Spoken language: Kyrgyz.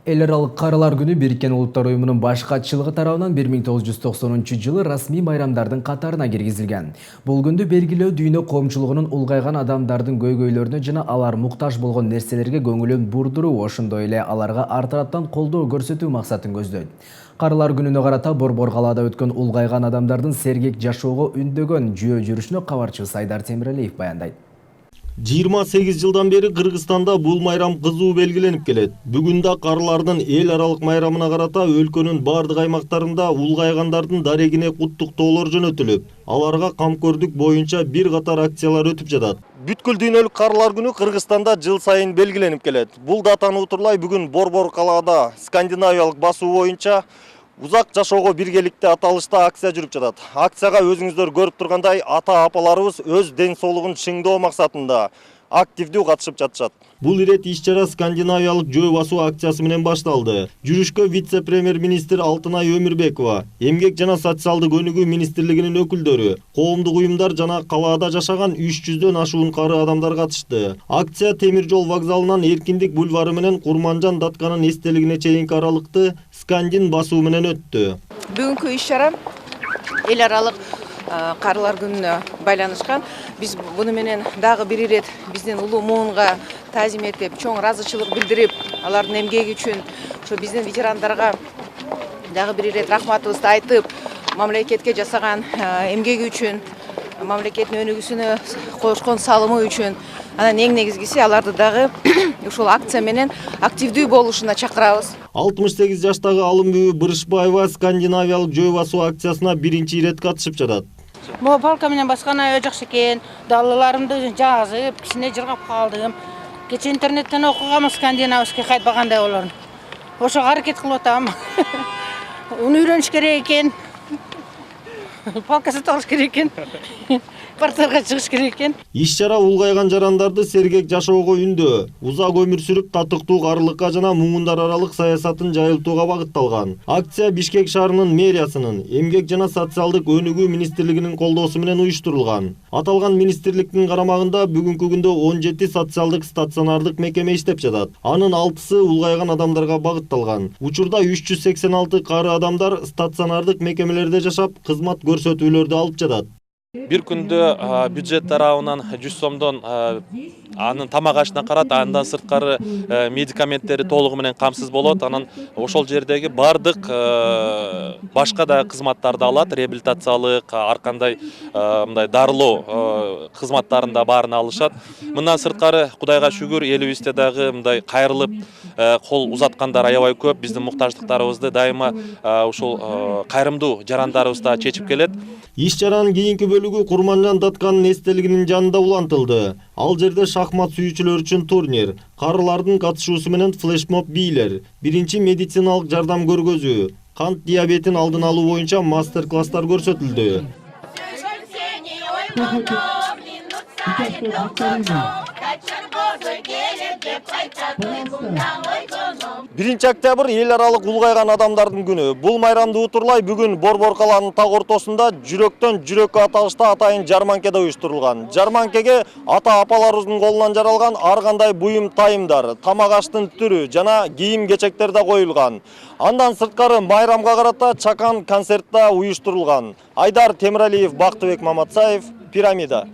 Эл аралык карылар күнү Бириккен Улуттар уюмунун баш катчылыгы тарабынан 1990-жылы расмий майрамдардын катарына киргизилген. Бул күндү белгилөө дүйнө коомчулугунун улгайган адамдардын көйгөйлөрүнө жана алар муктаж болгон нерселерге көңүлүн бурдуруу, ошондой эле аларга ар тараптан колдоо көрсөтүү максатын көздөйт. Карылар күнүнө карата Борбор калаада өткөн улгайган адамдардын сергек жашоого үндөгөн жүйө жүрүшүнө кабарчыбыз Айдар Темиралиев баяндайт. 28 жылдан бери Кыргызстанда бул майрам кызуу белгиленип келет. Бүгүн да карылардын эл аралык майрамына карата өлкөнүн бардык аймактарында улгайгандардын дарегине куттуктоолор жөнөтүлүп, аларга камкөрдүк боюнча бир катар акциялар өтүп жатат. Бүткүл дүйнөлүк карылар күнү Кыргызстанда жыл сайын белгиленип келет. Бул датаны утурлай бүгүн Борбор калаада скандинавиялык басуу боюнча Узак жашоого биргеликте аталышта акция жүрүп жатат. Акцияга өзүңүздөр көрүп тургандай ата-апаларыбыз өз ден соолугун чыңдоо максатында активдүү катышып жатышат. Бул ирет иш-чара скандинавиялык жөө басуу акциясы менен башталды. Жүрүшкө вице-премьер-министр Алтынай Өмүрбекова, Эмгек жана социалдык өнүгүү министрлигинин өкүлдөрү, коомдук уюмдар жана калаада жашаган 300дөн ашуун кары адамдар катышты. Акция Темир жол вокзалынан Эркиндик бульвары менен Курманжан Датканын эстелигине чейинки аралыкты скандин басуу менен өттү. Бүгүнкү иш-чара эл аралык карылар күнүнө байланышкан. Биз буну менен дагы бир ирет биздин улуу муунга таазим этип, чоң ыраазычылык билдирип, алардын эмгеги үчүн, ошо биздин ветерандарга дагы бир ирет рахматыбызды айтып, мамлекетке жасаган эмгеги үчүн, мамлекеттин өнүгүүсүнө кошкон салымы үчүн, анан эң негизгиси аларды дагы ушул акция менен активдүү болушуна чакырабыз. 68 жаштагы Алымбүбү Бырышбаева скандинавиялык жөө басуу акциясына биринчи ирет катышып жатат. Могу палка менен баскан аябай жакшы экен. Далаларымды жазып, кичине жыргап калдым. Кече интернеттен окугам скандинавский кайтпагандай болорун. Ошого аракет кылып атам. Уну үйрөнүш керек экен. Палка сатып алыш керек экен. Парктарга чыгыш керек экен. Иш-чара улгайган жарандарды сергек жашоого үндөө, узак өмүр сүрүп татыктуу карылыкка жана муундар аралык саясатын жайылтууга багытталган. Акция Бишкек шаарынын мэриясынын, Эмгек жана социалдык өнүгүү министрлигинин колдоосу менен уюштурулган. Аталган министрликтин карамагында бүгүнкү күндө 17 социалдык стационардык мекеме иштеп жатат. Анын 6сы улгайган адамдарга багытталган. Учурда 386 кары адамдар стационардык мекемелерде жашап, кызмат көрсөтүүлөрдү алып жатат. Бир күндө бюджет тарабынан 100 сомдон анын тамак ашына карат, андан сырткары медикаменттери толугу менен камсыз болот. Анан ошол жердеги бардык башка да кызматтарды алат, реабилитациялык, ар кандай мындай дарылоо кызматтарын да баарын алышат. Мындан сырткары Кудайга шүгүр элибизде дагы мындай кайрылып кол узаткандар аябай көп. Биздин муктаждыктарыбызды дайыма ушул кайрымдуу жарандарыбыз да чечип келет. Иш-чаранын кийинки бөлүгү Курманжан Датканын эстелигинин жанында улантылды. Ал жерде шахмат сүйүүчүлөр үчүн турнир, карылардын катышуусу менен флешмоб бийлер, биринчи медициналык жардам көргөзүү, кант диабетин алдын алуу боюнча мастер-класстар көрсөтүлдү. Биринчи октябрь эл аралык улгайган адамдардын күнү. Бул майрамды утурлай бүгүн Борбор калаанын так ортосунда жүрөктөн жүрөккө аталышта атайын жарманкеде уюштурулган. Жарманкеге ата-апаларыбыздын колунан жаралган ар кандай буюм тайымдар, тамак аштын түрү жана кийим-кечектер да коюлган. Андан сырткары майрамга карата чакан концерт да уюштурулган. Айдар Темиралиев, Бактыбек Маматсаев, Пирамида.